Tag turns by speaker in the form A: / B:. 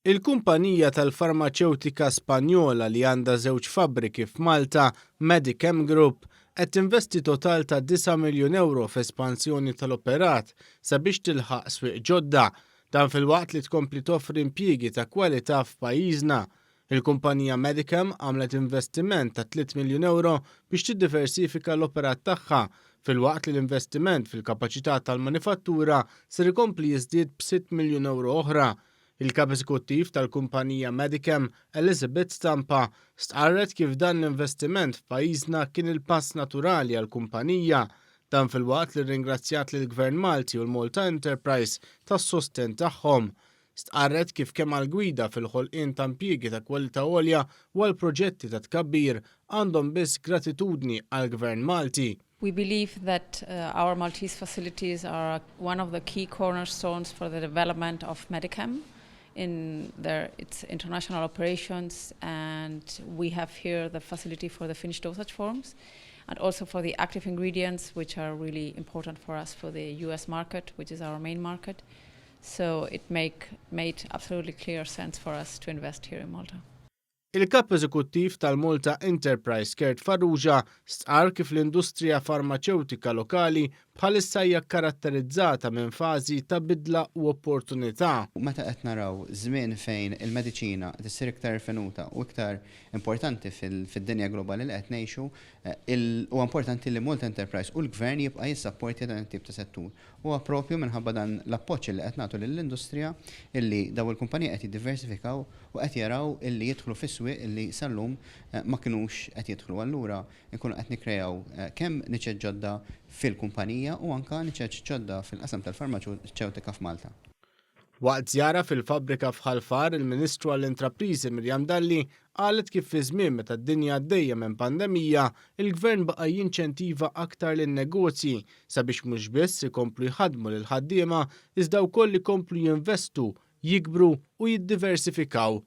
A: Il-kumpanija tal-farmaceutika Spanjola li għandha żewġ fabbriki f'Malta, Medichem Group, qed tinvesti total ta' 9 miljun euro f'espansjoni tal-operat sabiex tilħaq swieq ġodda, dan fil-waqt li tkompli toffri impjiegi ta' kwalità f'pajjiżna. Il-kumpanija Medichem għamlet investiment ta' 3 miljun euro biex tiddiversifika l-operat tagħha, fil-waqt li l-investiment fil-kapaċità tal-manifattura ser ikompli jiżdied b'6 miljun euro oħra. Il-kap eżekuttiv tal-kumpanija Medichem, Elizabeth Stampa, stqarret kif dan l-investiment f'pajjiżna kien il-pass naturali għall-kumpanija, dan fil-waqt li ringrazzjat lill-Gvern Malti u l-Malta Enterprise tas-sosten tagħhom. Stqarret kif kemm għall-gwida fil-ħolqien ta' impjiegi ta' kwalità għolja u għall-proġetti ta' tkabbir għandhom biss gratitudni għall-Gvern Malti.
B: We believe that our Maltese facilities are one of the key cornerstones for the development of Medichem in its international operations, and we have here the facility for the finished dosage forms and also for the active ingredients, which are really important for us for the US market, which is our main market. So it made absolutely clear sense for us to invest here in Malta.
A: Il-kap eżekuttiv tal-Malta Enterprise Kert Farrugia stqar kif l-industrija farmaceutika lokali bħalissa hija karatterizzata minn fażi ta' bidla u opportunità.
C: Meta qed naraw żmien fejn il-mediċina tissir iktar fenuta u iktar importanti fid-dinja globali li qed ngħixu, huwa importanti li Malta Enterprise u l-Gvern jibqa' jissapporti dan it-tip ta' settur. Huwa proprju minħabba dan l-appoġġ li qed nagħtu lill-industrija illi daw il-kumpaniji qed jiddiversifikaw u qed jaraw illi jidħlu fis-swieq illi sallum ma kinux qed jidħlu. Allura nkunu qed nikkreaw kemm niċċeġġ ġodda fil-kumpanija u anka niċċeġġ ġodda fil-qasam tal-farmaceutika f'Malta.
A: Waqt żjara fil-fabbrika f'Ħalfar, il-Ministru għall-Intrapriżi Mirjam Dalli qalet kif fi żmien meta d-dinja għaddejja minn pandemija, il-Gvern baqa' jinċentiva aktar lin-negozji sabiex mhux biss ikomplu jħaddmu lil ħaddiema iżda wkoll ikomplu jinvestu, jikbru u jiddiversifikaw